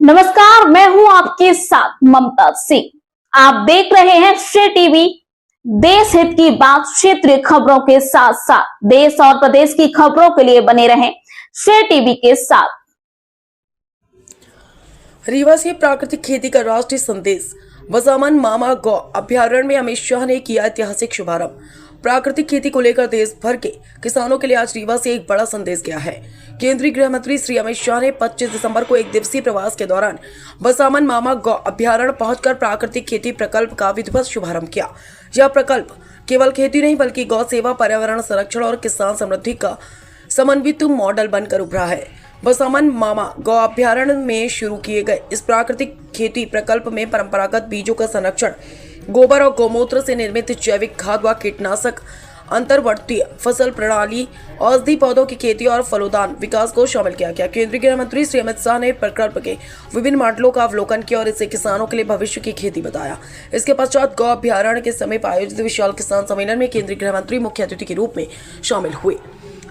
नमस्कार, मैं हूं आपके साथ ममता सिंह। आप देख रहे हैं श्रेय टीवी। देश हित की बात, क्षेत्रीय खबरों के साथ साथ देश और प्रदेश की खबरों के लिए बने रहें श्रेय टीवी के साथ। रीवा से प्राकृतिक खेती का राष्ट्रीय संदेश। बसामन मामा गौ अभ्यारण्य में अमित शाह ने किया ऐतिहासिक शुभारंभ। प्राकृतिक खेती को लेकर देश भर के किसानों के लिए आज रीवा से एक बड़ा संदेश गया है। केंद्रीय गृह मंत्री श्री अमित शाह ने 25 दिसंबर को एक दिवसीय प्रवास के दौरान बसामन मामा गौ अभ्यारण्य पहुंचकर प्राकृतिक खेती प्रकल्प का विधिवत शुभारंभ किया। यह प्रकल्प केवल खेती नहीं बल्कि गौ सेवा, पर्यावरण संरक्षण और किसान समृद्धि का समन्वित मॉडल बनकर उभरा है। बसामन मामा गौ अभ्यारण्य में शुरू किए गए इस प्राकृतिक खेती प्रकल्प में परंपरागत बीजों का संरक्षण, गोबर और गौमूत्र से निर्मित जैविक खाद व कीटनाशक, अंतर्वर्तीय फसल प्रणाली, औषधि पौधों की खेती और फलोदान विकास को शामिल किया गया। केंद्रीय गृह मंत्री श्री अमित शाह ने प्रकल्प के विभिन्न मॉडलों का अवलोकन किया और इसे किसानों के लिए भविष्य की खेती बताया। इसके पश्चात गौ अभ्यारण्य के समीप आयोजित विशाल किसान सम्मेलन में केंद्रीय गृह मंत्री मुख्य अतिथि के रूप में शामिल हुए।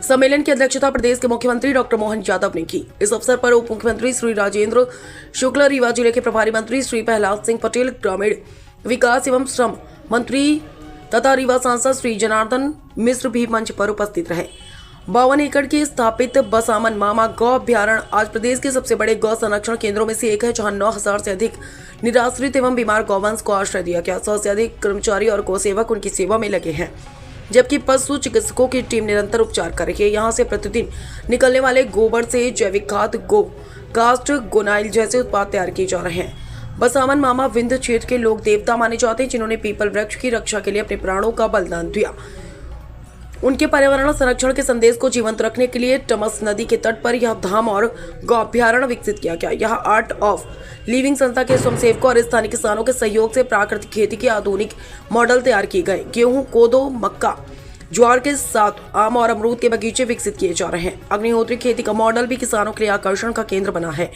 सम्मेलन की अध्यक्षता प्रदेश के मुख्यमंत्री डॉक्टर मोहन यादव ने की। इस अवसर पर उप मुख्यमंत्री श्री राजेंद्र शुक्ला, रीवा जिले के प्रभारी मंत्री श्री प्रहलाद सिंह पटेल, ग्रामीण विकास एवं श्रम मंत्री तथा रीवा सांसद श्री जनार्दन मिश्र भी मंच पर उपस्थित रहे। 52 एकड़ के स्थापित बसामन मामा गौ अभ्यारण्य आज प्रदेश के सबसे बड़े गौ संरक्षण केंद्रों में से एक है, जहां 9000 से अधिक निराश्रित एवं बीमार गौवंश को आश्रय दिया गया। 100 से अधिक कर्मचारी और गौसेवक उनकी सेवा में लगे हैं, जबकि पशु चिकित्सकों की टीम निरंतर उपचार कर रही है। यहाँ से प्रतिदिन निकलने वाले गोबर से जैविक खाद, गो कास्ट, गोनाइल जैसे उत्पाद तैयार किए जा रहे हैं। बसामन मामा विंध्य क्षेत्र के लोग देवता माने जाते हैं, जिन्होंने पीपल वृक्ष की रक्षा के लिए अपने प्राणों का बलिदान दिया। उनके पर्यावरण संरक्षण के संदेश को जीवंत रखने के लिए टमस नदी के तट पर यह धाम और गौ अभ्यारण्य विकसित किया गया। यह आर्ट ऑफ लिविंग संस्था के स्वयंसेवकों और स्थानीय किसानों के सहयोग से प्राकृतिक खेती के आधुनिक मॉडल तैयार किए गए। गेहूं, कोदो, मक्का, ज्वार के साथ आम और अमरूद के बगीचे विकसित किए जा रहे हैं। अग्निहोत्री खेती का मॉडल भी किसानों के लिए आकर्षण का केंद्र बना है।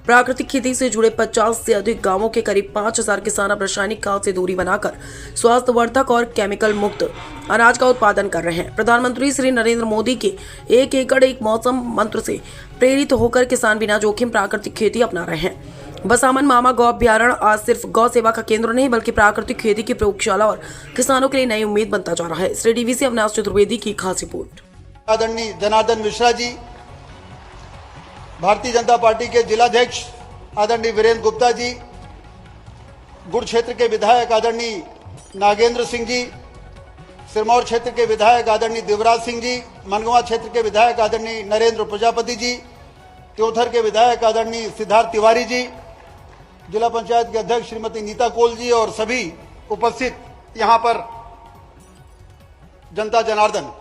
प्राकृतिक खेती से जुड़े 50 से अधिक गांवों के करीब 5000 किसान अब रासायनिक खाद से दूरी बनाकर स्वास्थ्यवर्धक और केमिकल मुक्त अनाज का उत्पादन कर रहे हैं। प्रधानमंत्री श्री नरेंद्र मोदी के 1 एकड़ 1 मौसम मंत्र से प्रेरित होकर किसान बिना जोखिम प्राकृतिक खेती अपना रहे हैं। बसामन मामा गौ अभ्यारण्य आज सिर्फ गौ सेवा का केंद्र नहीं बल्कि प्राकृतिक खेती की प्रयोगशाला और किसानों के लिए नई उम्मीद बनता जा रहा है। श्रेय टीवी से अविनाश चतुर्वेदी की खास रिपोर्ट। आदरणीय जनार्दन मिश्रा जी, भारतीय जनता पार्टी के जिलाध्यक्ष आदरणीय वीरेंद्र गुप्ता जी, गुड़ क्षेत्र के विधायक आदरणीय नागेंद्र सिंह जी, सिरमौर क्षेत्र के विधायक आदरणीय देवराज सिंह जी, मनगवा क्षेत्र के विधायक आदरणीय नरेंद्र प्रजापति जी, त्योथर के विधायक आदरणीय सिद्धार्थ तिवारी जी, जिला पंचायत के अध्यक्ष श्रीमती नीता कोल जी और सभी उपस्थित यहाँ पर जनता जनार्दन,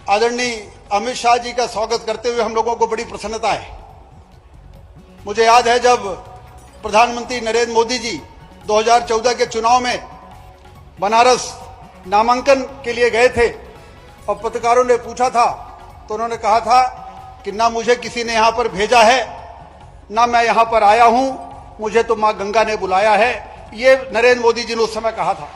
आदरणीय अमित शाह जी का स्वागत करते हुए हम लोगों को बड़ी प्रसन्नता है। मुझे याद है जब प्रधानमंत्री नरेंद्र मोदी जी 2014 के चुनाव में बनारस नामांकन के लिए गए थे और पत्रकारों ने पूछा था तो उन्होंने कहा था कि ना मुझे किसी ने यहां पर भेजा है, ना मैं यहां पर आया हूं, मुझे तो मां गंगा ने बुलाया है। ये नरेंद्र मोदी जी ने उस समय कहा था।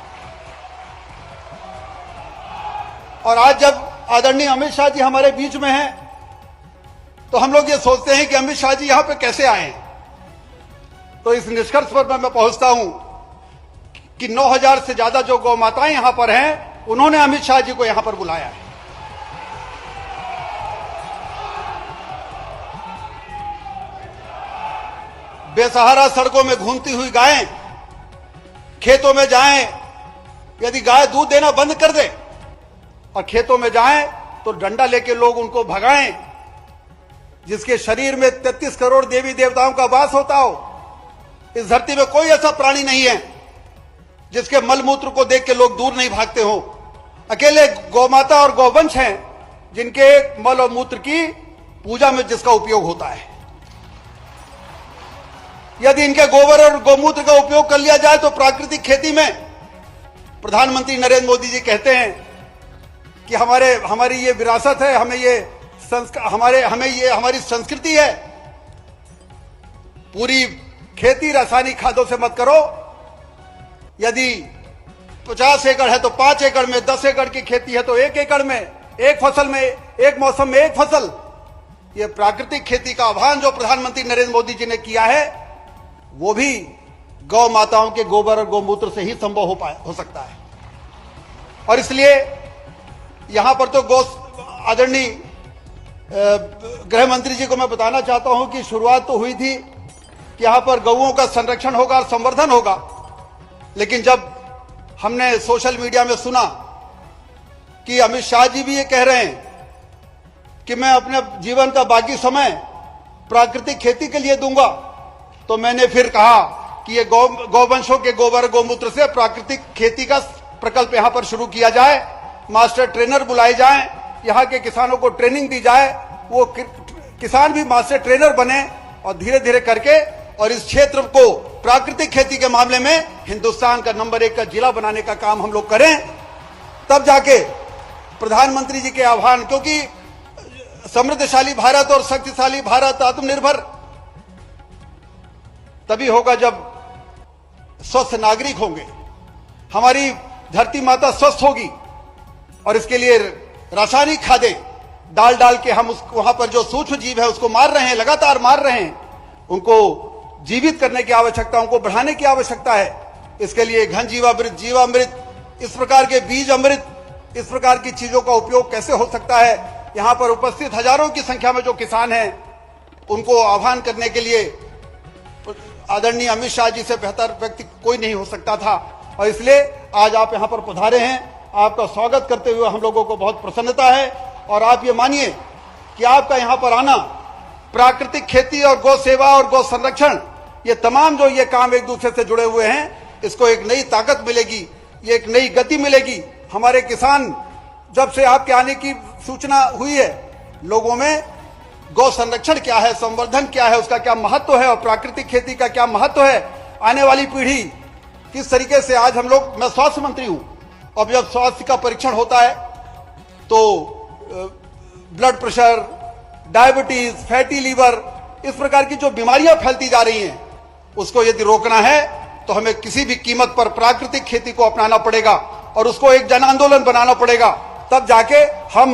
और आज जब आदरणीय अमित शाह जी हमारे बीच में हैं तो हम लोग ये सोचते हैं कि अमित शाह जी यहां पे कैसे आए हैं। तो इस निष्कर्ष पर मैं पहुंचता हूं कि 9000 से ज्यादा जो गौ माताएं यहां पर हैं, उन्होंने अमित शाह जी को यहां पर बुलाया है। बेसहारा सड़कों में घूमती हुई गायें खेतों में जाएं, यदि गाय दूध देना बंद कर दे और खेतों में जाएं तो डंडा लेके लोग उनको भगाएं। जिसके शरीर में 33 करोड़ देवी देवताओं का वास होता हो, इस धरती में कोई ऐसा प्राणी नहीं है जिसके मलमूत्र को देख के लोग दूर नहीं भागते हो। अकेले गौमाता और गौवंश हैं जिनके मल और मूत्र की पूजा में जिसका उपयोग होता है। यदि इनके गोबर और गौमूत्र का उपयोग कर लिया जाए तो प्राकृतिक खेती में प्रधानमंत्री नरेंद्र मोदी जी कहते हैं कि हमारी ये विरासत है, हमारी संस्कृति है। पूरी खेती रासायनिक खादों से मत करो। यदि 50 एकड़ है तो 5 एकड़ में, 10 एकड़ की खेती है तो 1 एकड़ में, एक फसल में, एक मौसम में एक फसल। ये प्राकृतिक खेती का आह्वान जो प्रधानमंत्री नरेंद्र मोदी जी ने किया है वो भी गौ माताओं के गोबर और गौमूत्र से ही संभव हो सकता है। और इसलिए यहां पर तो आदरणीय गृह मंत्री जी को मैं बताना चाहता हूं कि शुरुआत तो हुई थी कि यहां पर गौओं का संरक्षण होगा और संवर्धन होगा, लेकिन जब हमने सोशल मीडिया में सुना कि अमित शाह जी भी ये कह रहे हैं कि मैं अपने जीवन का बाकी समय प्राकृतिक खेती के लिए दूंगा, तो मैंने फिर कहा कि ये गौवंशों के गोबर गौमूत्र से प्राकृतिक खेती का प्रकल्प यहां पर शुरू किया जाए, मास्टर ट्रेनर बुलाए जाएं, यहां के किसानों को ट्रेनिंग दी जाए, वो किसान भी मास्टर ट्रेनर बने और धीरे धीरे करके और इस क्षेत्र को प्राकृतिक खेती के मामले में हिंदुस्तान का नंबर 1 का जिला बनाने का काम हम लोग करें। तब जाके प्रधानमंत्री जी के आह्वान, क्योंकि समृद्धशाली भारत और शक्तिशाली भारत आत्मनिर्भर तभी होगा जब स्वस्थ नागरिक होंगे, हमारी धरती माता स्वस्थ होगी। और इसके लिए रासायनिक खादें डाल डाल के हम वहां पर जो सूक्ष्म जीव है उसको मार रहे हैं, लगातार मार रहे हैं, उनको जीवित करने की आवश्यकता, उनको बढ़ाने की आवश्यकता है। इसके लिए घन जीवामृत, जीवामृत, इस प्रकार के बीज अमृत, इस प्रकार की चीजों का उपयोग कैसे हो सकता है। यहां पर उपस्थित हजारों की संख्या में जो किसान हैं उनको आह्वान करने के लिए आदरणीय अमित शाह जी से बेहतर व्यक्ति कोई नहीं हो सकता था। और इसलिए आज आप यहां पर पधारे हैं, आपका स्वागत करते हुए हम लोगों को बहुत प्रसन्नता है। और आप ये मानिए कि आपका यहां पर आना, प्राकृतिक खेती और गौ सेवा और गौ संरक्षण, ये तमाम जो ये काम एक दूसरे से जुड़े हुए हैं, इसको एक नई ताकत मिलेगी, ये एक नई गति मिलेगी। हमारे किसान, जब से आपके आने की सूचना हुई है, लोगों में गौ संरक्षण क्या है, संवर्धन क्या है, उसका क्या महत्व है और प्राकृतिक खेती का क्या महत्व है, आने वाली पीढ़ी किस तरीके से। आज हम लोग, मैं स्वास्थ्य मंत्री हूं, अब जब स्वास्थ्य का परीक्षण होता है तो blood pressure, diabetes, fatty liver, इस प्रकार की जो बीमारियां फैलती जा रही हैं, उसको यदि रोकना है तो हमें किसी भी कीमत पर प्राकृतिक खेती को अपनाना पड़ेगा और उसको एक जन आंदोलन बनाना पड़ेगा। तब जाके हम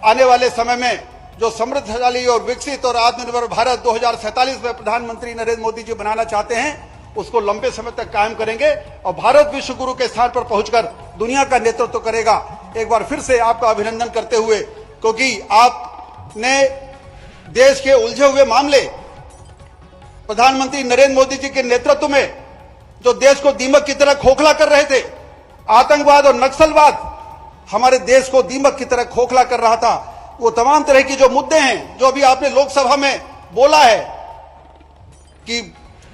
आने वाले समय में जो समृद्धशाली और विकसित और आत्मनिर्भर भारत 2047 में प्रधानमंत्री नरेंद्र मोदी जी बनाना चाहते हैं, उसको लंबे समय तक कायम करेंगे और भारत विश्व गुरु के स्थान पर पहुंचकर दुनिया का नेतृत्व करेगा। एक बार फिर से आपका अभिनंदन करते हुए, क्योंकि आपने देश के उलझे हुए मामले प्रधानमंत्री नरेंद्र मोदी जी के नेतृत्व में जो देश को दीमक की तरह खोखला कर रहे थे, आतंकवाद और नक्सलवाद हमारे देश को दीमक की तरह खोखला कर रहा था, वो तमाम तरह की जो मुद्दे हैं, जो अभी आपने लोकसभा में बोला है कि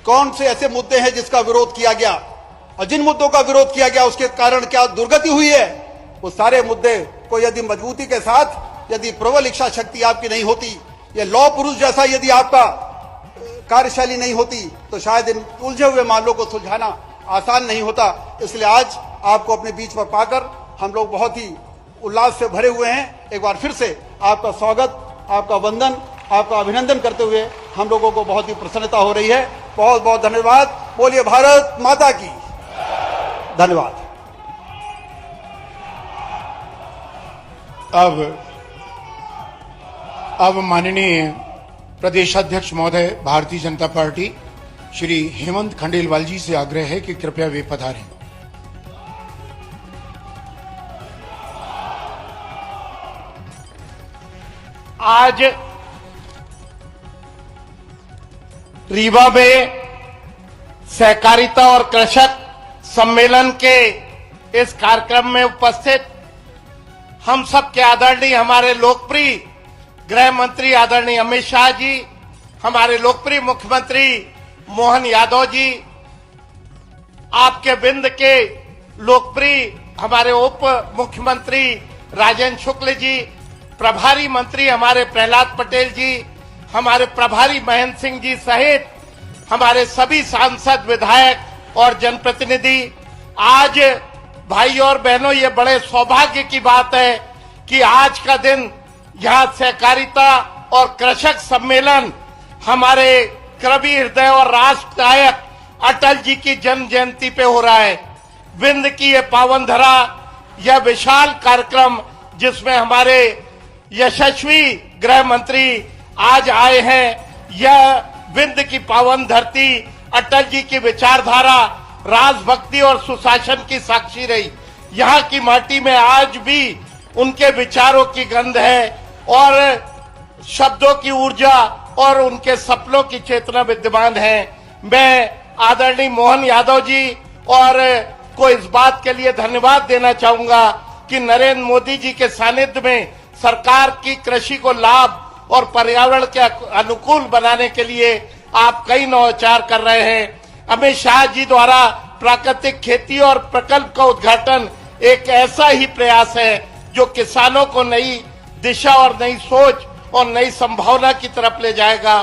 कौन से ऐसे मुद्दे हैं जिसका विरोध किया गया और जिन मुद्दों का विरोध किया गया उसके कारण क्या दुर्गति हुई है, वो सारे मुद्दे को यदि मजबूती के साथ, यदि प्रबल इच्छा शक्ति आपकी नहीं होती, ये लौह पुरुष जैसा यदि आपका कार्यशैली नहीं होती, तो शायद इन उलझे हुए मामलों को सुलझाना आसान नहीं होता। इसलिए आज आपको अपने बीच पर पाकर हम लोग बहुत ही उल्लास से भरे हुए हैं। एक बार फिर से आपका स्वागत, आपका वंदन, आपका अभिनंदन करते हुए हम लोगों को बहुत ही प्रसन्नता हो रही है। बहुत बहुत धन्यवाद। बोलिए भारत माता की। धन्यवाद। अब माननीय प्रदेश अध्यक्ष महोदय भारतीय जनता पार्टी श्री हेमंत खंडेलवाल जी से आग्रह है कि कृपया वे पधारें। आज रीवा में सहकारिता और कृषक सम्मेलन के इस कार्यक्रम में उपस्थित हम सब के आदरणीय हमारे लोकप्रिय गृह मंत्री आदरणीय अमित शाह जी, हमारे लोकप्रिय मुख्यमंत्री मोहन यादव जी, आपके बिंद के लोकप्रिय हमारे उप मुख्यमंत्री राजेंद्र शुक्ल जी, प्रभारी मंत्री हमारे प्रहलाद पटेल जी, हमारे प्रभारी महेंद्र सिंह जी सहित हमारे सभी सांसद, विधायक और जनप्रतिनिधि, आज भाई और बहनों, ये बड़े सौभाग्य की बात है कि आज का दिन यहाँ सहकारिता और कृषक सम्मेलन हमारे कवि हृदय और राष्ट्र नायक अटल जी की जन्म जयंती पे हो रहा है। विंध्य की ये पावन धरा, यह विशाल कार्यक्रम जिसमें हमारे यशस्वी गृह मंत्री आज आए हैं। यह विंध्य की पावन धरती अटल जी की विचारधारा, राजभक्ति और सुशासन की साक्षी रही। यहाँ की माटी में आज भी उनके विचारों की गंध है और शब्दों की ऊर्जा और उनके सपनों की चेतना विद्यमान है। मैं आदरणीय मोहन यादव जी और को इस बात के लिए धन्यवाद देना चाहूंगा कि नरेंद्र मोदी जी के सानिध्य में सरकार की कृषि को लाभ और पर्यावरण के अनुकूल बनाने के लिए आप कई नवाचार कर रहे हैं। अमित शाह जी द्वारा प्राकृतिक खेती और प्रकल्प का उद्घाटन एक ऐसा ही प्रयास है जो किसानों को नई दिशा और नई सोच और नई संभावना की तरफ ले जाएगा।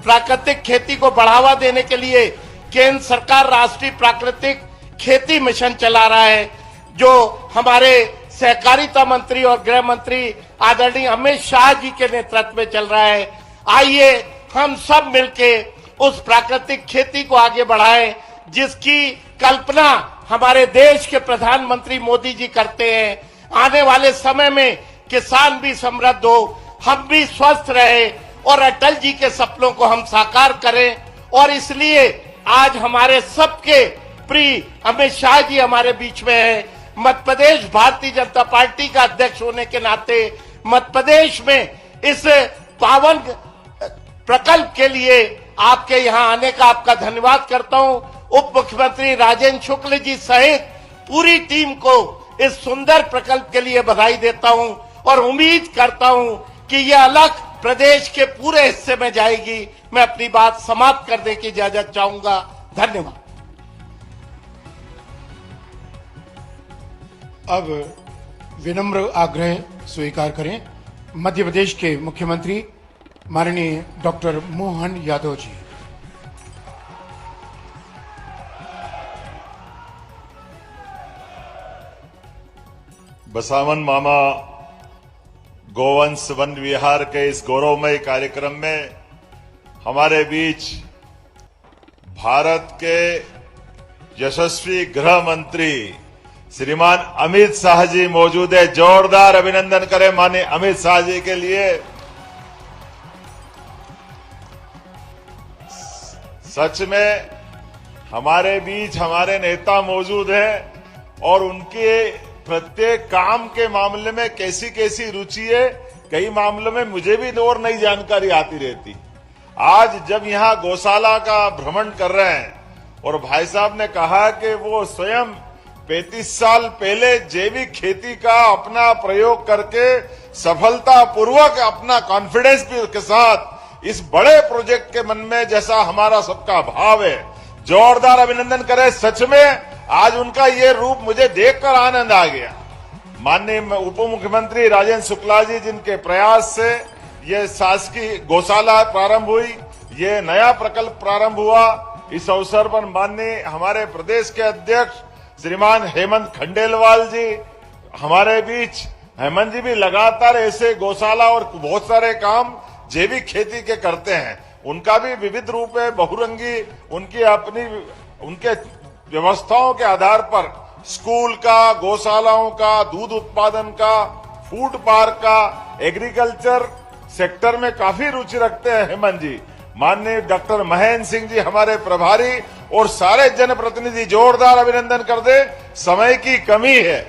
प्राकृतिक खेती को बढ़ावा देने के लिए केंद्र सरकार राष्ट्रीय प्राकृतिक खेती मिशन चला रहा है, जो हमारे सहकारिता मंत्री और गृह मंत्री आदरणीय अमित शाह जी के नेतृत्व में चल रहा है। आइए हम सब मिलके उस प्राकृतिक खेती को आगे बढ़ाएं जिसकी कल्पना हमारे देश के प्रधानमंत्री मोदी जी करते हैं। आने वाले समय में किसान भी समृद्ध हो, हम भी स्वस्थ रहे और अटल जी के सपनों को हम साकार करें। और इसलिए आज हमारे सबके प्रिय अमित शाह जी हमारे बीच में हैं। मध्य प्रदेश भारतीय जनता पार्टी का अध्यक्ष होने के नाते मध्य प्रदेश में इस पावन प्रकल्प के लिए आपके यहाँ आने का आपका धन्यवाद करता हूँ। उप मुख्यमंत्री राजेंद्र शुक्ल जी सहित पूरी टीम को इस सुंदर प्रकल्प के लिए बधाई देता हूँ और उम्मीद करता हूँ कि यह अलग प्रदेश के पूरे हिस्से में जाएगी। मैं अपनी बात समाप्त करने की इजाजत चाहूंगा। धन्यवाद। अब विनम्र आग्रह स्वीकार करें मध्य प्रदेश के मुख्यमंत्री माननीय डॉक्टर मोहन यादव जी। बसावन मामा गोवंश वन विहार के इस गौरवमय कार्यक्रम में हमारे बीच भारत के यशस्वी गृह मंत्री श्रीमान अमित शाह जी मौजूद है। जोरदार अभिनंदन करें माननीय अमित शाह जी के लिए। सच में हमारे बीच हमारे नेता मौजूद हैं और उनके प्रत्येक काम के मामले में कैसी कैसी रुचि है, कई मामलों में मुझे भी और नई जानकारी आती रहती। आज जब यहां गौशाला का भ्रमण कर रहे हैं और भाई साहब ने कहा कि वो स्वयं 35 साल पहले जैविक खेती का अपना प्रयोग करके सफलतापूर्वक अपना कॉन्फिडेंस भी के साथ इस बड़े प्रोजेक्ट के मन में जैसा हमारा सबका भाव है, जोरदार अभिनंदन करें। सच में आज उनका ये रूप मुझे देखकर आनंद आ गया। माननीय उप मुख्यमंत्री राजेंद्र शुक्ला जी जिनके प्रयास से ये शासकीय गौशाला प्रारंभ हुई, ये नया प्रकल्प प्रारंभ हुआ। इस अवसर पर माननीय हमारे प्रदेश के अध्यक्ष श्रीमान हेमंत खंडेलवाल जी हमारे बीच। हेमंत जी भी लगातार ऐसे गौशाला और बहुत सारे काम जैविक खेती के करते हैं। उनका भी विविध रूप है, बहुरंगी उनकी अपनी उनके व्यवस्थाओं के आधार पर स्कूल का, गौशालाओं का, दूध उत्पादन का, फूड पार्क का, एग्रीकल्चर सेक्टर में काफी रुचि रखते हैं हेमंत जी। माननीय डॉक्टर महेंद्र सिंह जी हमारे प्रभारी और सारे जनप्रतिनिधि जोरदार अभिनंदन कर दे। समय की कमी है,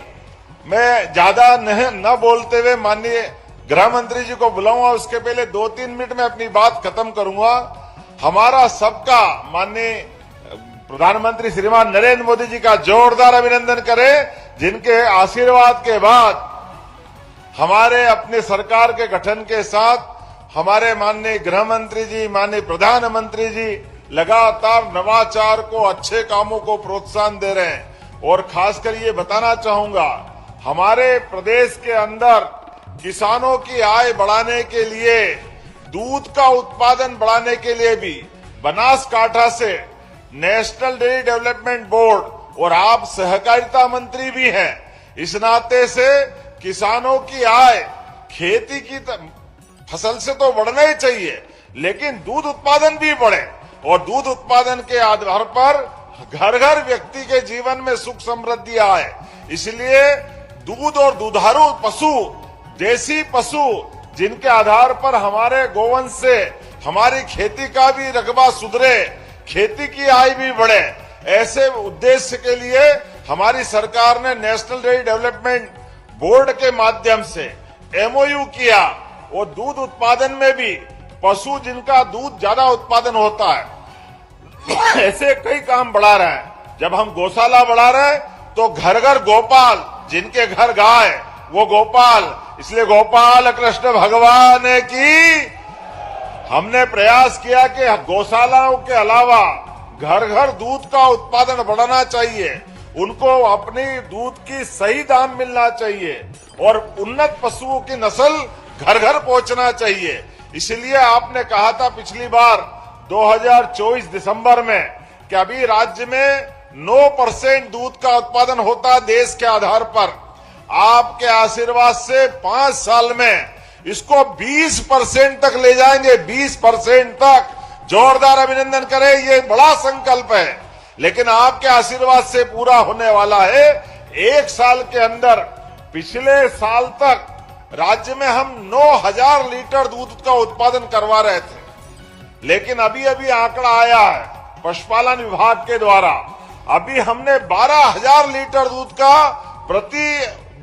मैं ज्यादा न बोलते हुए माननीय गृह मंत्री जी को बुलाऊंगा। उसके पहले 2-3 मिनट में अपनी बात खत्म करूंगा। हमारा सबका माननीय प्रधानमंत्री श्रीमान नरेंद्र मोदी जी का जोरदार अभिनंदन करें, जिनके आशीर्वाद के बाद हमारे अपने सरकार के गठन के साथ हमारे माननीय गृह मंत्री जी, माननीय प्रधानमंत्री जी लगातार नवाचार को, अच्छे कामों को प्रोत्साहन दे रहे हैं। और खासकर ये बताना चाहूंगा, हमारे प्रदेश के अंदर किसानों की आय बढ़ाने के लिए, दूध का उत्पादन बढ़ाने के लिए भी बनासकांठा से नेशनल डेयरी डेवलपमेंट बोर्ड और आप सहकारिता मंत्री भी हैं, इस नाते से किसानों की आय खेती की फसल से तो बढ़ना ही चाहिए, लेकिन दूध उत्पादन भी बढ़े और दूध उत्पादन के आधार पर घर घर व्यक्ति के जीवन में सुख समृद्धि आए। इसलिए दूध और दुधारू पशु, देसी पशु जिनके आधार पर हमारे गोवंश से हमारी खेती का भी रकबा सुधरे, खेती की आय भी बढ़े, ऐसे उद्देश्य के लिए हमारी सरकार ने नेशनल डेयरी डेवलपमेंट बोर्ड के माध्यम से एमओयू किया। वो दूध उत्पादन में भी पशु जिनका दूध ज्यादा उत्पादन होता है ऐसे कई काम बढ़ा रहे हैं। जब हम गौशाला बढ़ा रहे हैं तो घर घर गोपाल, जिनके घर गाय वो गोपाल, इसलिए गोपाल कृष्ण भगवान की हमने प्रयास किया कि गौशालाओं के अलावा घर घर दूध का उत्पादन बढ़ाना चाहिए, उनको अपनी दूध की सही दाम मिलना चाहिए और उन्नत पशुओं की नस्ल घर घर पहुंचना चाहिए। इसलिए आपने कहा था पिछली बार 2024 दिसंबर में कि अभी राज्य में 9% दूध का उत्पादन होता देश के आधार पर, आपके आशीर्वाद से 5 साल में इसको 20% तक ले जाएंगे। 20% तक जोरदार अभिनंदन करें, ये बड़ा संकल्प है, लेकिन आपके आशीर्वाद से पूरा होने वाला है। 1 साल के अंदर पिछले साल तक राज्य में हम 9000 लीटर दूध का उत्पादन करवा रहे थे, लेकिन अभी अभी आंकड़ा आया है पशुपालन विभाग के द्वारा, अभी हमने 12000 लीटर दूध का प्रति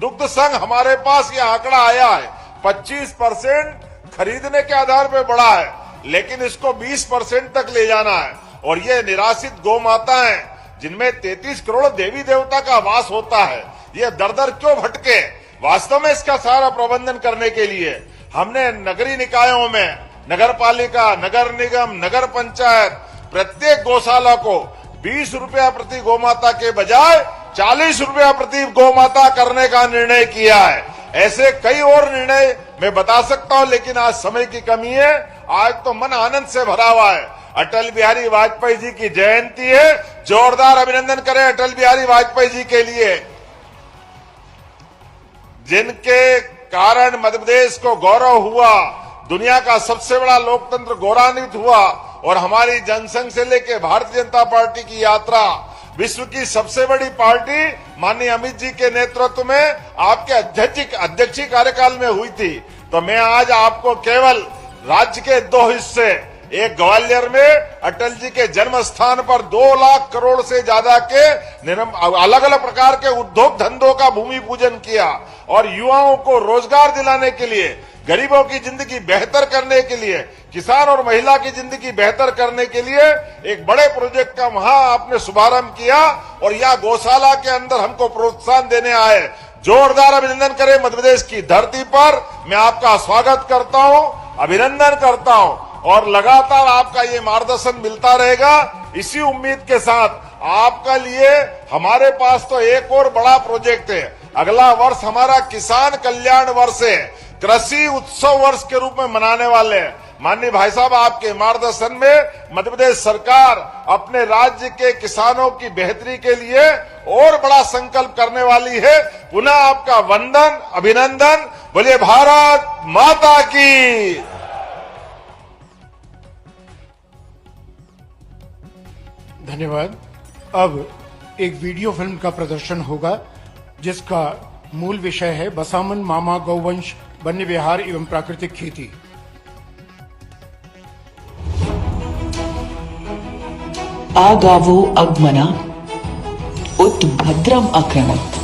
दुग्ध संघ हमारे पास ये आंकड़ा आया है। 25% खरीदने के आधार पर बढ़ा है, लेकिन इसको 20% तक ले जाना है। और ये निराश्रित गौ माता है जिनमें 33 करोड़ देवी देवता का वास होता है, ये दर दर क्यों भटके? वास्तव में इसका सारा प्रबंधन करने के लिए हमने नगरीय निकायों में नगर पालिका, नगर निगम, नगर पंचायत प्रत्येक गौशाला को 20 रुपया प्रति गौमाता के बजाय 40 रुपया प्रति गौमाता करने का निर्णय किया है। ऐसे कई और निर्णय मैं बता सकता हूं, लेकिन आज समय की कमी है। आज तो मन आनंद से भरा हुआ है। अटल बिहारी वाजपेयी जी की जयंती है, जोरदार अभिनंदन करें अटल बिहारी वाजपेयी जी के लिए, जिनके कारण मध्य प्रदेश को गौरव हुआ, दुनिया का सबसे बड़ा लोकतंत्र गौरवान्वित हुआ और हमारी जनसंघ से लेकर भारतीय जनता पार्टी की यात्रा विश्व की सबसे बड़ी पार्टी माननीय अमित जी के नेतृत्व में आपके अध्यक्षीय कार्यकाल में हुई थी। तो मैं आज आपको केवल राज्य के 2 हिस्से, एक ग्वालियर में अटल जी के जन्म स्थान पर 2 लाख करोड़ से ज्यादा के अलग अलग प्रकार के उद्योग धंधों का भूमि पूजन किया और युवाओं को रोजगार दिलाने के लिए, गरीबों की जिंदगी बेहतर करने के लिए, किसान और महिला की जिंदगी बेहतर करने के लिए एक बड़े प्रोजेक्ट का वहां आपने शुभारंभ किया और यह गौशाला के अंदर हमको प्रोत्साहन देने आए। जोरदार अभिनंदन करें मध्य प्रदेश की धरती पर। मैं आपका स्वागत करता हूं, अभिनंदन करता हूं और लगातार आपका ये मार्गदर्शन मिलता रहेगा। इसी उम्मीद के साथ आपका लिए हमारे पास तो एक और बड़ा प्रोजेक्ट है। अगला वर्ष हमारा किसान कल्याण वर्ष है, कृषि उत्सव वर्ष के रूप में मनाने वाले हैं। माननीय भाई साहब, आपके मार्गदर्शन में मध्य प्रदेश सरकार अपने राज्य के किसानों की बेहतरी के लिए और बड़ा संकल्प करने वाली है। पुनः आपका वंदन, अभिनंदन। बोलिए भारत माता की। धन्यवाद। अब एक वीडियो फिल्म का प्रदर्शन होगा जिसका मूल विषय है बसामन मामा गौवंश वन्य विहार एवं प्राकृतिक खेती। आगावो अग्मना उत भद्रम अक्रमत्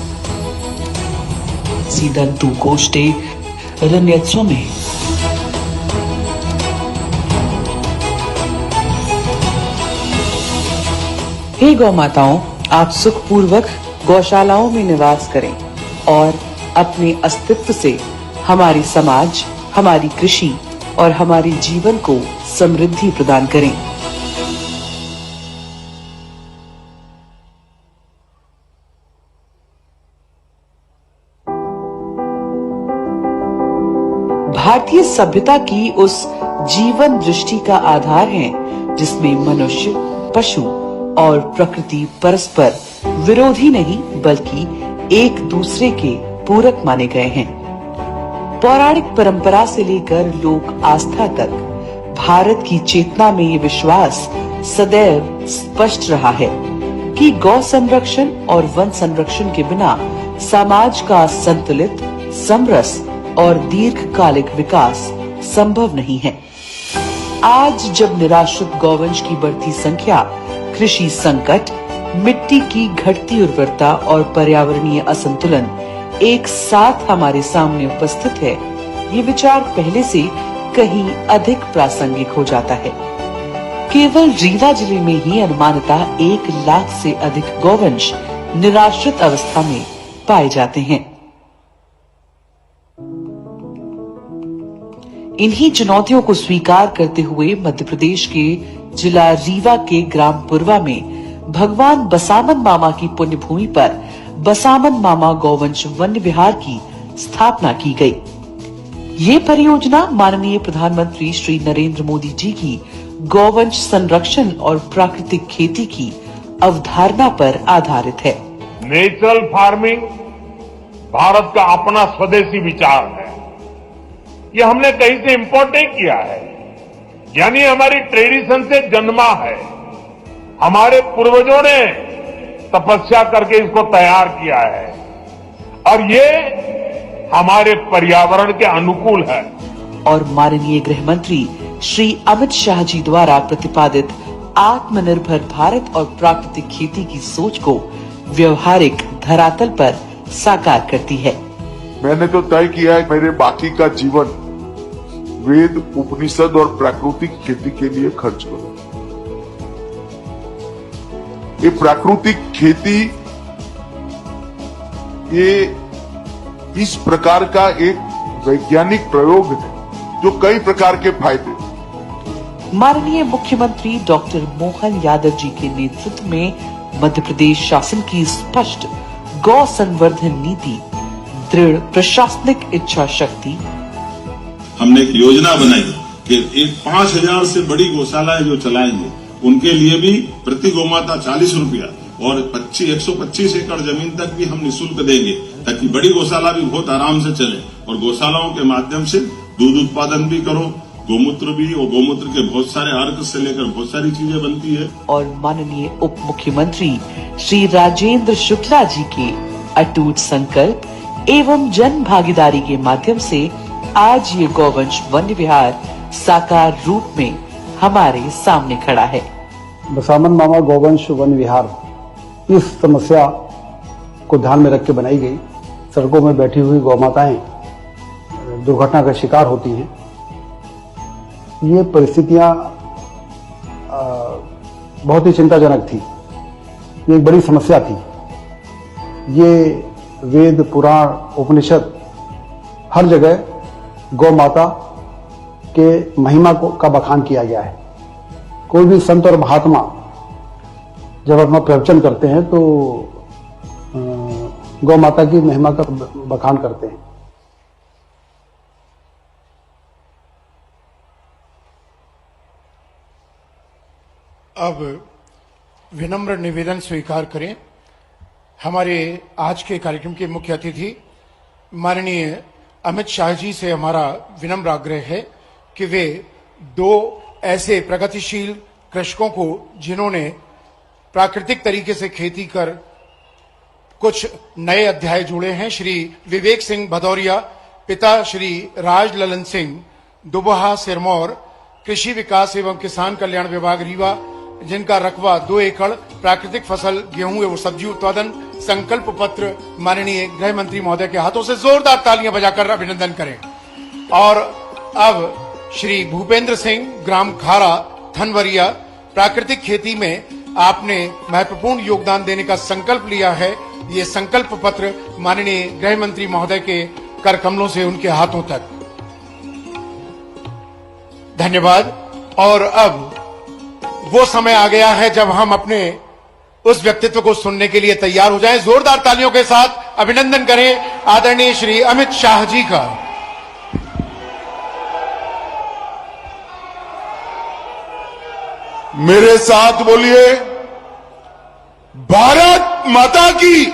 सीदन्तु कोष्ठे रण्यत्स्वमे। हे गौ माताओं, आप सुखपूर्वक गौशालाओं में निवास करें और अपने अस्तित्व से हमारी समाज, हमारी कृषि और हमारे जीवन को समृद्धि प्रदान करें। भारतीय सभ्यता की उस जीवन दृष्टि का आधार है जिसमें मनुष्य, पशु और प्रकृति परस्पर विरोधी नहीं बल्कि एक दूसरे के पूरक माने गए हैं। पौराणिक परंपरा से लेकर लोक आस्था तक भारत की चेतना में ये विश्वास सदैव स्पष्ट रहा है कि गौ संरक्षण और वन संरक्षण के बिना समाज का संतुलित, समरस और दीर्घकालिक विकास संभव नहीं है। आज जब निराश्रित गौवंश की बढ़ती संख्या, कृषि संकट, मिट्टी की घटती उर्वरता और पर्यावरणीय असंतुलन एक साथ हमारे सामने उपस्थित है, ये विचार पहले से कहीं अधिक प्रासंगिक हो जाता है। केवल रीवा जिले में ही अनुमानतः 1 लाख से अधिक गौवंश निराश्रित अवस्था में पाए जाते हैं। इन्हीं चुनौतियों को स्वीकार करते हुए मध्य प्रदेश के जिला रीवा के ग्राम पुरवा में भगवान बसामन मामा की पुण्य भूमि पर बसामन मामा गौवंश वन्य विहार की स्थापना की गई। ये परियोजना माननीय प्रधानमंत्री श्री नरेंद्र मोदी जी की गौवंश संरक्षण और प्राकृतिक खेती की अवधारणा पर आधारित है। नेचुरल फार्मिंग भारत का अपना स्वदेशी विचार है। ये हमने कहीं से इंपोर्ट नहीं किया है, यानी हमारी ट्रेडिशन से जन्मा है। हमारे पूर्वजों ने तपस्या करके इसको तैयार किया है और ये हमारे पर्यावरण के अनुकूल है। और माननीय गृह मंत्री श्री अमित शाह जी द्वारा प्रतिपादित आत्मनिर्भर भारत और प्राकृतिक खेती की सोच को व्यवहारिक धरातल पर साकार करती है। मैंने तो तय किया है मेरे बाकी का जीवन वेद, उपनिषद और प्राकृतिक खेती के लिए खर्च करूं। ये प्राकृतिक खेती ये इस प्रकार का एक वैज्ञानिक प्रयोग है जो कई प्रकार के फायदे। माननीय मुख्यमंत्री डॉक्टर मोहन यादव जी के नेतृत्व में मध्य प्रदेश शासन की स्पष्ट गौ संवर्धन नीति, दृढ़ प्रशासनिक इच्छा शक्ति, हमने एक योजना बनाई कि एक 5000 से बड़ी गौशालाएं जो चलाएंगे उनके लिए भी प्रति गौमाता 40 रुपया और 125 एकड़ जमीन तक भी हम निःशुल्क देंगे, ताकि बड़ी गौशाला भी बहुत आराम से चले और गौशालाओं के माध्यम से दूध उत्पादन भी करो, गोमूत्र भी, और गोमूत्र के बहुत सारे अर्क से लेकर बहुत सारी चीजें बनती है। और माननीय उप मुख्यमंत्री श्री राजेंद्र शुक्ला जी के अटूट संकल्प एवं जन भागीदारी के माध्यम से आज ये गौवंश वन्य विहार साकार रूप में हमारे सामने खड़ा है। बसामन मामा गौवंश वन्य विहार इस समस्या को ध्यान में रख के बनाई गई। सड़कों में बैठी हुई गौमाताएं दुर्घटना का शिकार होती हैं। ये परिस्थितियां बहुत ही चिंताजनक थी। ये एक बड़ी समस्या थी। ये वेद, पुराण, उपनिषद हर जगह गौ माता के महिमा का बखान किया गया है। कोई भी संत और महात्मा जब अपना प्रवचन करते हैं तो गौ माता की महिमा का बखान करते हैं। अब विनम्र निवेदन स्वीकार करें। हमारे आज के कार्यक्रम के मुख्य अतिथि माननीय अमित शाह जी से हमारा विनम्र आग्रह है कि वे 2 ऐसे प्रगतिशील कृषकों को जिन्होंने प्राकृतिक तरीके से खेती कर कुछ नए अध्याय जुड़े हैं, श्री विवेक सिंह भदौरिया, पिता श्री राज ललन सिंह, दुबहा सिरमौर, कृषि विकास एवं किसान कल्याण विभाग रीवा, जिनका रकबा 2 एकड़, प्राकृतिक फसल गेहूं एवं सब्जी उत्पादन, संकल्प पत्र माननीय गृह मंत्री महोदय के हाथों से जोरदार तालियां बजाकर अभिनंदन करें। और अब श्री भूपेंद्र सिंह, ग्राम खारा, थनवरिया, प्राकृतिक खेती में आपने महत्वपूर्ण योगदान देने का संकल्प लिया है। ये संकल्प पत्र माननीय गृह मंत्री महोदय के कर कमलों से उनके हाथों तक। धन्यवाद। और अब वो समय आ गया है जब हम अपने उस व्यक्तित्व को सुनने के लिए तैयार हो जाएं। जोरदार तालियों के साथ अभिनंदन करें आदरणीय श्री अमित शाह जी का। मेरे साथ बोलिए, भारत माता की।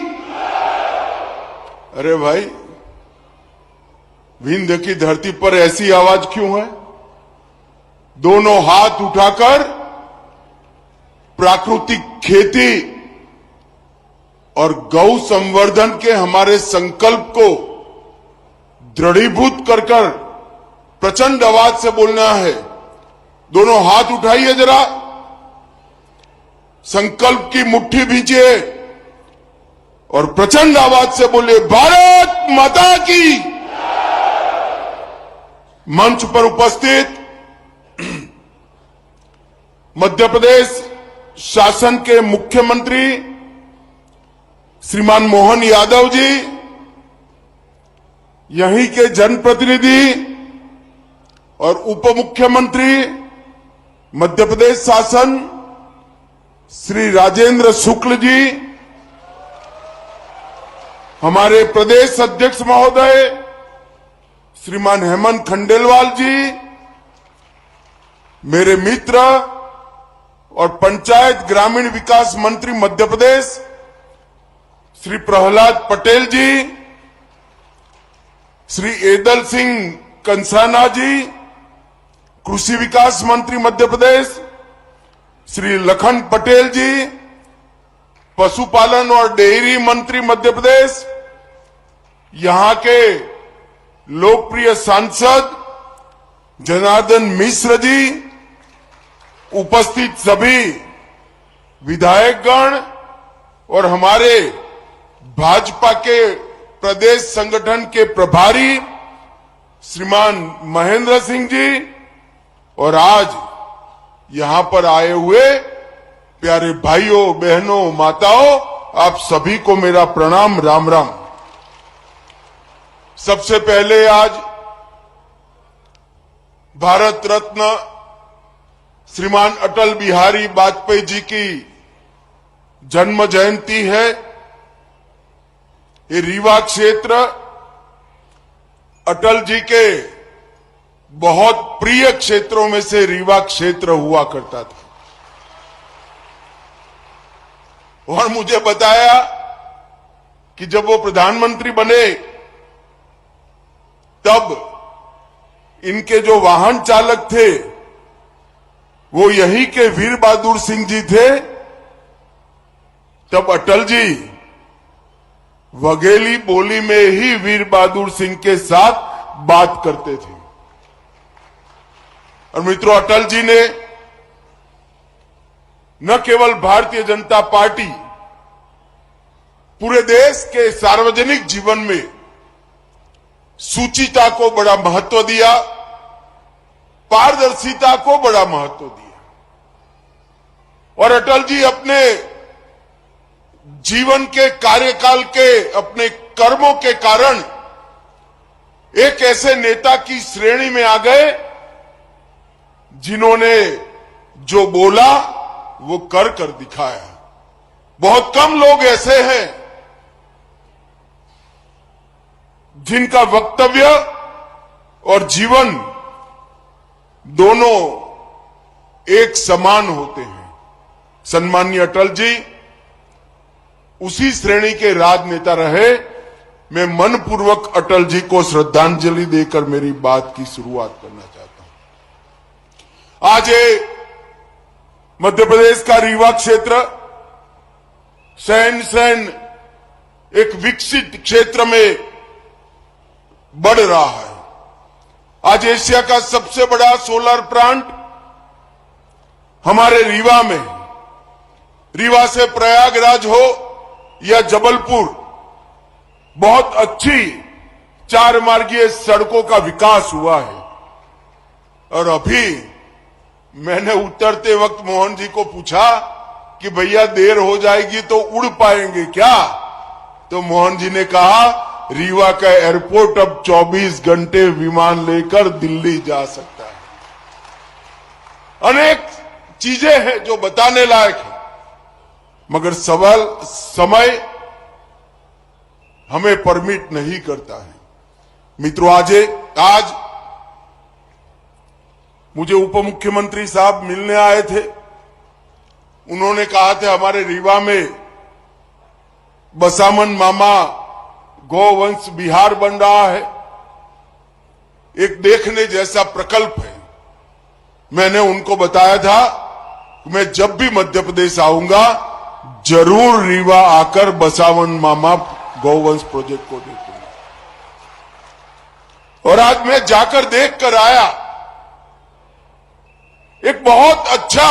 अरे भाई, विंध्य की धरती पर ऐसी आवाज क्यों है? दोनों हाथ उठाकर प्राकृतिक खेती और गौ संवर्धन के हमारे संकल्प को दृढ़ीभूत कर प्रचंड आवाज से बोलना है। दोनों हाथ उठाइए जरा, संकल्प की मुट्ठी भीजिए और प्रचंड आवाज से बोलिए भारत माता की। मंच पर उपस्थित मध्य प्रदेश शासन के मुख्यमंत्री श्रीमान मोहन यादव जी, यहीं के जनप्रतिनिधि और उप मुख्यमंत्री मध्य प्रदेश शासन श्री राजेंद्र शुक्ल जी, हमारे प्रदेश अध्यक्ष महोदय श्रीमान हेमंत खंडेलवाल जी, मेरे मित्र और पंचायत ग्रामीण विकास मंत्री मध्य प्रदेश श्री प्रहलाद पटेल जी, श्री एदल सिंह कंसाना जी, कृषि विकास मंत्री मध्य प्रदेश श्री लखन पटेल जी, पशुपालन और डेयरी मंत्री मध्य प्रदेश, यहां के लोकप्रिय सांसद जनार्दन मिश्र जी, उपस्थित सभी विधायकगण और हमारे भाजपा के प्रदेश संगठन के प्रभारी श्रीमान महेंद्र सिंह जी और आज यहां पर आए हुए प्यारे भाइयों बहनों माताओं, आप सभी को मेरा प्रणाम, राम राम। सबसे पहले आज भारत रत्न श्रीमान अटल बिहारी वाजपेयी जी की जन्म जयंती है। ये रीवा क्षेत्र अटल जी के बहुत प्रिय क्षेत्रों में से रीवा क्षेत्र हुआ करता था और मुझे बताया कि जब वो प्रधानमंत्री बने तब इनके जो वाहन चालक थे वो यही के वीर बहादुर सिंह जी थे। तब अटल जी वघेली बोली में ही वीर बहादुर सिंह के साथ बात करते थे। और मित्रों, अटल जी ने न केवल भारतीय जनता पार्टी, पूरे देश के सार्वजनिक जीवन में शुचिता को बड़ा महत्व दिया, पारदर्शिता को बड़ा महत्व दिया। और अटल जी अपने जीवन के कार्यकाल के अपने कर्मों के कारण एक ऐसे नेता की श्रेणी में आ गए जिन्होंने जो बोला वो कर दिखाया। बहुत कम लोग ऐसे हैं जिनका वक्तव्य और जीवन दोनों एक समान होते हैं। सम्माननीय अटल जी उसी श्रेणी के राजनेता रहे। मैं मनपूर्वक अटल जी को श्रद्धांजलि देकर मेरी बात की शुरुआत करना चाहता हूं। आज ये मध्य प्रदेश का रीवा क्षेत्र सहन एक विकसित क्षेत्र में बढ़ रहा है। आज एशिया का सबसे बड़ा सोलर प्लांट हमारे रीवा में, रीवा से प्रयागराज हो या जबलपुर, बहुत अच्छी 4 मार्गीय सड़कों का विकास हुआ है। और अभी मैंने उतरते वक्त मोहन जी को पूछा कि भैया देर हो जाएगी तो उड़ पाएंगे क्या? तो मोहन जी ने कहा रीवा का एयरपोर्ट अब 24 घंटे विमान लेकर दिल्ली जा सकता है। अनेक चीजें हैं जो बताने लायक है, मगर समय हमें परमिट नहीं करता है। मित्रों, आज मुझे उप मुख्यमंत्री साहब मिलने आए थे। उन्होंने कहा था हमारे रीवा में बसामन मामा गौवंश बिहार बन रहा है, एक देखने जैसा प्रकल्प है। मैंने उनको बताया था कि मैं जब भी मध्य प्रदेश आऊंगा जरूर रीवा आकर बसावन मामा गौवंश प्रोजेक्ट को देखूंगा। और आज मैं जाकर देख कर आया, एक बहुत अच्छा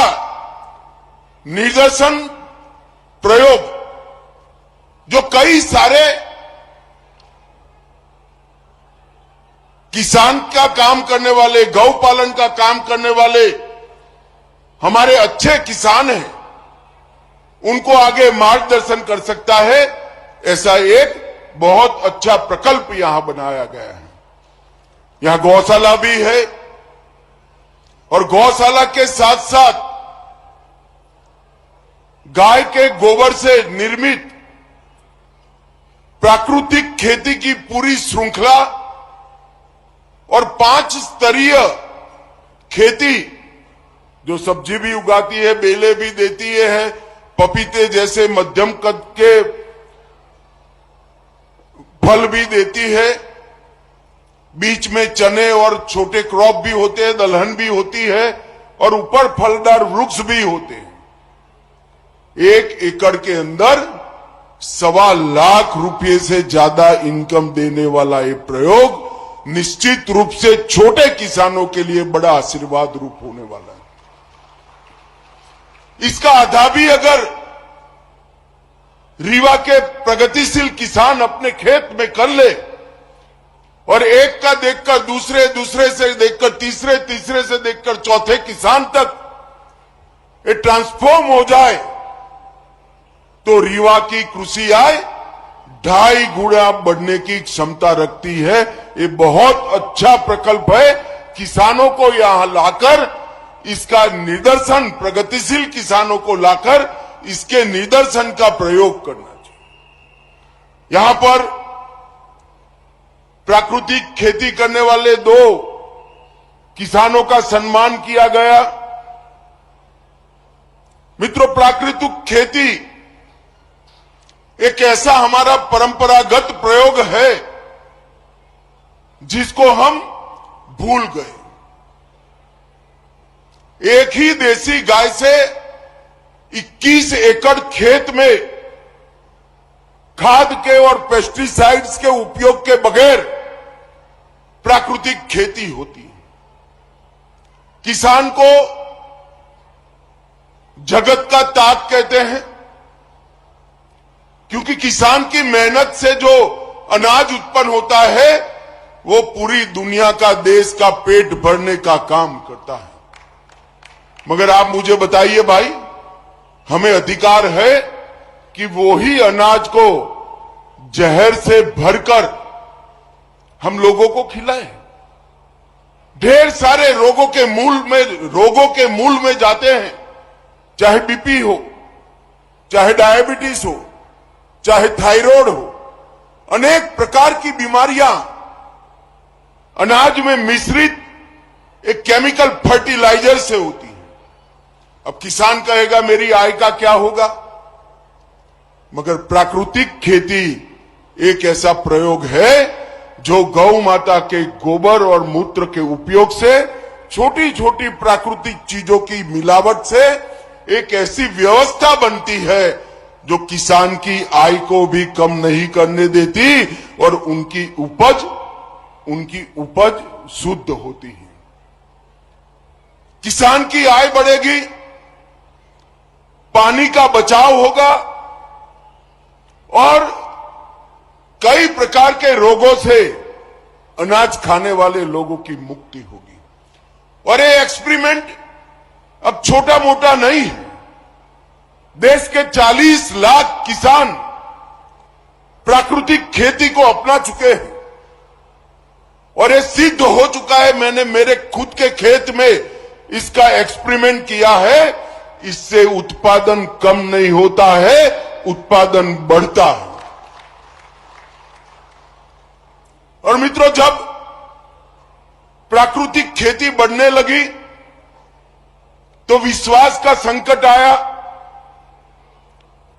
निदर्शन प्रयोग जो कई सारे किसान का काम करने वाले, गौ पालन का काम करने वाले हमारे अच्छे किसान हैं, उनको आगे मार्गदर्शन कर सकता है। ऐसा एक बहुत अच्छा प्रकल्प यहां बनाया गया है। यहां गौशाला भी है और गौशाला के साथ साथ गाय के गोबर से निर्मित प्राकृतिक खेती की पूरी श्रृंखला और 5 स्तरीय खेती, जो सब्जी भी उगाती है, बेले भी देती है, पपीते जैसे मध्यम कद के फल भी देती है, बीच में चने और छोटे क्रॉप भी होते हैं, दलहन भी होती है और ऊपर फलदार वृक्ष भी होते हैं। 1 एकड़ के अंदर 1.25 लाख रुपए से ज्यादा इनकम देने वाला ये प्रयोग निश्चित रूप से छोटे किसानों के लिए बड़ा आशीर्वाद रूप होने वाला है। इसका आधा भी अगर रीवा के प्रगतिशील किसान अपने खेत में कर ले और एक का देखकर दूसरे, दूसरे से देखकर तीसरे, तीसरे से देखकर चौथे किसान तक ये ट्रांसफॉर्म हो जाए, तो रीवा की कृषि आय 2.5 गुना बढ़ने की क्षमता रखती है। ये बहुत अच्छा प्रकल्प है। किसानों को यहां लाकर इसका निदर्शन, प्रगतिशील किसानों को लाकर इसके निदर्शन का प्रयोग करना चाहिए। यहां पर प्राकृतिक खेती करने वाले 2 किसानों का सम्मान किया गया। मित्रों, प्राकृतिक खेती एक ऐसा हमारा परंपरागत प्रयोग है जिसको हम भूल गए। एक ही देसी गाय से 21 एकड़ खेत में खाद के और पेस्टिसाइड्स के उपयोग के बगैर प्राकृतिक खेती होती है। किसान को जगत का ताज कहते हैं, क्योंकि किसान की मेहनत से जो अनाज उत्पन्न होता है वो पूरी दुनिया का, देश का पेट भरने का काम करता है। मगर आप मुझे बताइए भाई, हमें अधिकार है कि वो ही अनाज को जहर से भरकर हम लोगों को खिलाएं। ढेर सारे रोगों के मूल में जाते हैं, चाहे बीपी हो, चाहे डायबिटीज हो, चाहे थायराइड हो, अनेक प्रकार की बीमारियां अनाज में मिश्रित एक केमिकल फर्टिलाइजर से होती है। अब किसान कहेगा मेरी आय का क्या होगा? मगर प्राकृतिक खेती एक ऐसा प्रयोग है जो गौ माता के गोबर और मूत्र के उपयोग से, छोटी छोटी प्राकृतिक चीजों की मिलावट से एक ऐसी व्यवस्था बनती है जो किसान की आय को भी कम नहीं करने देती और उनकी उपज शुद्ध होती है। किसान की आय बढ़ेगी, पानी का बचाव होगा और कई प्रकार के रोगों से अनाज खाने वाले लोगों की मुक्ति होगी। और ये एक्सपेरिमेंट अब छोटा मोटा नहीं है। देश के 40 लाख किसान प्राकृतिक खेती को अपना चुके हैं और ये सिद्ध हो चुका है। मैंने मेरे खुद के खेत में इसका एक्सपेरिमेंट किया है। इससे उत्पादन कम नहीं होता है, उत्पादन बढ़ता है। और मित्रों, जब प्राकृतिक खेती बढ़ने लगी तो विश्वास का संकट आया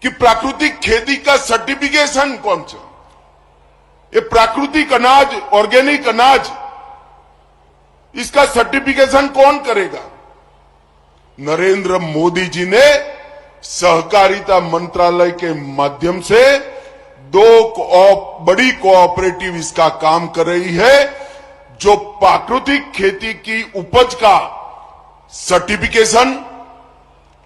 कि प्राकृतिक खेती का सर्टिफिकेशन कौन सा? ये प्राकृतिक अनाज, ऑर्गेनिक अनाज, इसका सर्टिफिकेशन कौन करेगा? नरेंद्र मोदी जी ने सहकारिता मंत्रालय के माध्यम से 2 बड़ी कोऑपरेटिव इसका काम कर रही है। जो प्राकृतिक खेती की उपज का सर्टिफिकेशन,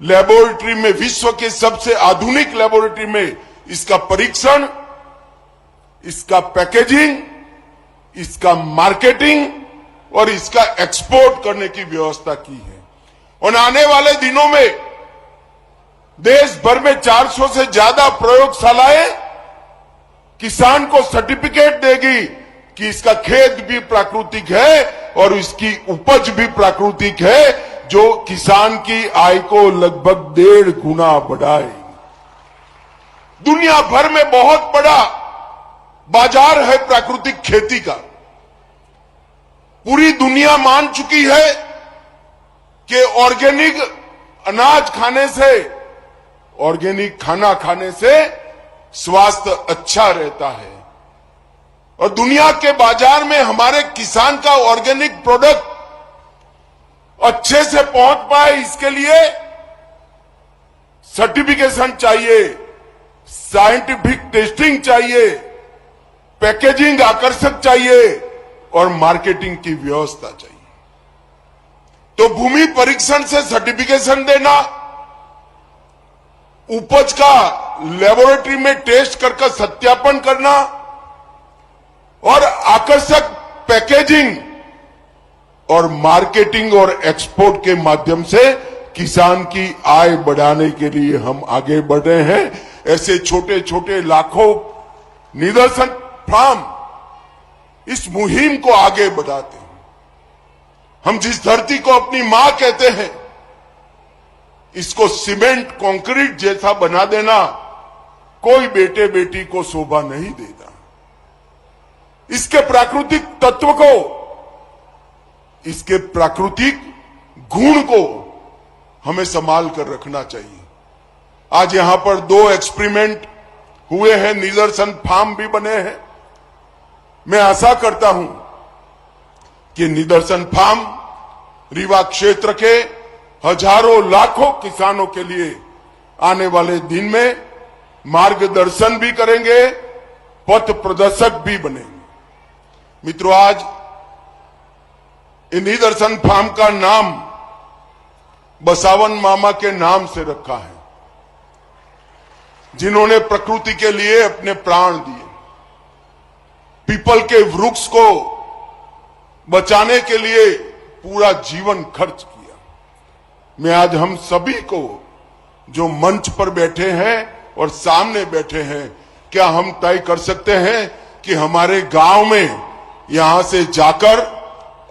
लेबोरेटरी में विश्व के सबसे आधुनिक लेबोरेटरी में इसका परीक्षण, इसका पैकेजिंग, इसका मार्केटिंग और इसका एक्सपोर्ट करने की व्यवस्था की है। और आने वाले दिनों में देश भर में 400 से ज्यादा प्रयोगशालाएं किसान को सर्टिफिकेट देगी कि इसका खेत भी प्राकृतिक है और इसकी उपज भी प्राकृतिक है, जो किसान की आय को लगभग 1.5 गुना बढ़ाएगी। दुनिया भर में बहुत बड़ा बाजार है प्राकृतिक खेती का। पूरी दुनिया मान चुकी है कि ऑर्गेनिक अनाज खाने से, ऑर्गेनिक खाना खाने से स्वास्थ्य अच्छा रहता है। और दुनिया के बाजार में हमारे किसान का ऑर्गेनिक प्रोडक्ट अच्छे से पहुंच पाए, इसके लिए सर्टिफिकेशन चाहिए, साइंटिफिक टेस्टिंग चाहिए, पैकेजिंग आकर्षक चाहिए और मार्केटिंग की व्यवस्था चाहिए। तो भूमि परीक्षण से सर्टिफिकेशन देना, उपज का लेबोरेटरी में टेस्ट कर सत्यापन करना और आकर्षक पैकेजिंग और मार्केटिंग और एक्सपोर्ट के माध्यम से किसान की आय बढ़ाने के लिए हम आगे बढ़ रहे हैं। ऐसे छोटे छोटे लाखों निदर्शन फार्म इस मुहिम को आगे बढ़ाते हैं। हम जिस धरती को अपनी मां कहते हैं, इसको सीमेंट कंक्रीट जैसा बना देना कोई बेटे बेटी को शोभा नहीं देता। इसके प्राकृतिक तत्व को, इसके प्राकृतिक गुण को हमें संभाल कर रखना चाहिए। आज यहां पर 2 एक्सपेरिमेंट हुए हैं, निदर्शन फार्म भी बने हैं। मैं आशा करता हूं कि निदर्शन फार्म रीवा क्षेत्र के हजारों लाखों किसानों के लिए आने वाले दिन में मार्गदर्शन भी करेंगे, पथ प्रदर्शक भी बनेंगे। मित्रों, आज इन निदर्शन फार्म का नाम बसावन मामा के नाम से रखा है, जिन्होंने प्रकृति के लिए अपने प्राण दिए, पीपल के वृक्ष को बचाने के लिए पूरा जीवन खर्च किया। मैं आज हम सभी को, जो मंच पर बैठे हैं और सामने बैठे हैं, क्या हम तय कर सकते हैं कि हमारे गांव में यहां से जाकर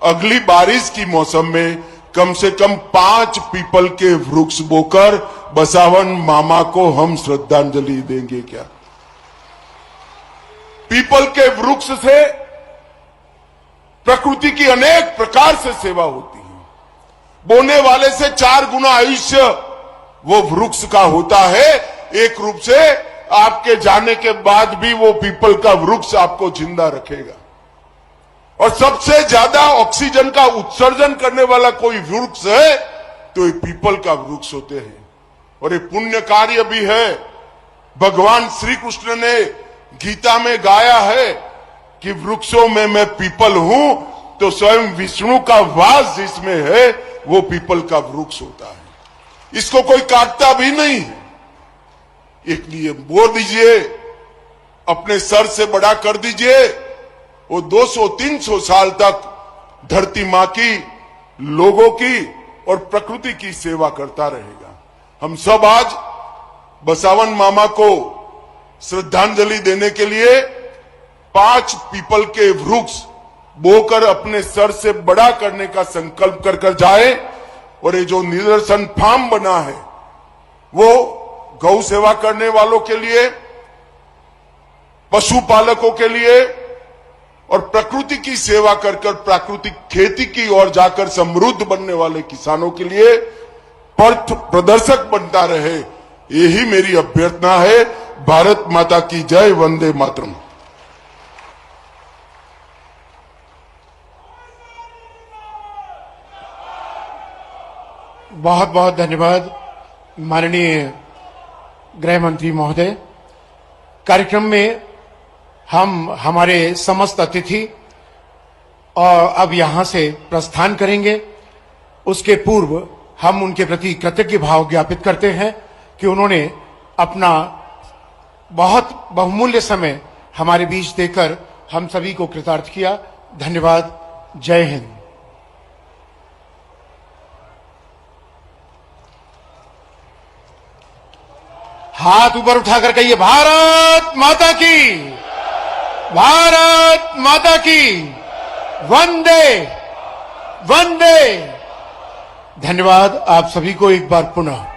अगली बारिश की मौसम में कम से कम 5 पीपल के वृक्ष बोकर बसावन मामा को हम श्रद्धांजलि देंगे क्या? पीपल के वृक्ष से प्रकृति की अनेक प्रकार से सेवा होती है। बोने वाले से 4 गुना आयुष्य वो वृक्ष का होता है। एक रूप से आपके जाने के बाद भी वो पीपल का वृक्ष आपको जिंदा रखेगा। और सबसे ज्यादा ऑक्सीजन का उत्सर्जन करने वाला कोई वृक्ष है तो ये पीपल का वृक्ष होते हैं। और ये पुण्य कार्य भी है। भगवान श्री कृष्ण ने गीता में गाया है कि वृक्षों में मैं पीपल हूं, तो स्वयं विष्णु का वास जिसमें है वो पीपल का वृक्ष होता है। इसको कोई काटता भी नहीं है। इसलिए बोल दीजिए, अपने सर से बड़ा कर दीजिए, वो 200-300 साल तक धरती मां की, लोगों की और प्रकृति की सेवा करता रहेगा। हम सब आज बसावन मामा को श्रद्धांजलि देने के लिए 5 पीपल के वृक्ष बोकर अपने सर से बड़ा करने का संकल्प कर जाए। और ये जो निदर्शन फार्म बना है वो गौ सेवा करने वालों के लिए, पशुपालकों के लिए और प्रकृति की सेवा कर प्राकृतिक खेती की ओर जाकर समृद्ध बनने वाले किसानों के लिए पथ प्रदर्शक बनता रहे, यही मेरी अभ्यर्थना है। भारत माता की जय, वंदे मातरम। बहुत बहुत धन्यवाद माननीय गृह मंत्री महोदय। कार्यक्रम में हम हमारे समस्त अतिथि और अब यहां से प्रस्थान करेंगे। उसके पूर्व हम उनके प्रति कृतज्ञ भाव ज्ञापित करते हैं कि उन्होंने अपना बहुत बहुमूल्य समय हमारे बीच देकर हम सभी को कृतार्थ किया। धन्यवाद। जय हिंद। हाथ ऊपर उठाकर कहिए, भारत माता की, भारत माता की, वंदे वंदे। धन्यवाद आप सभी को एक बार पुनः।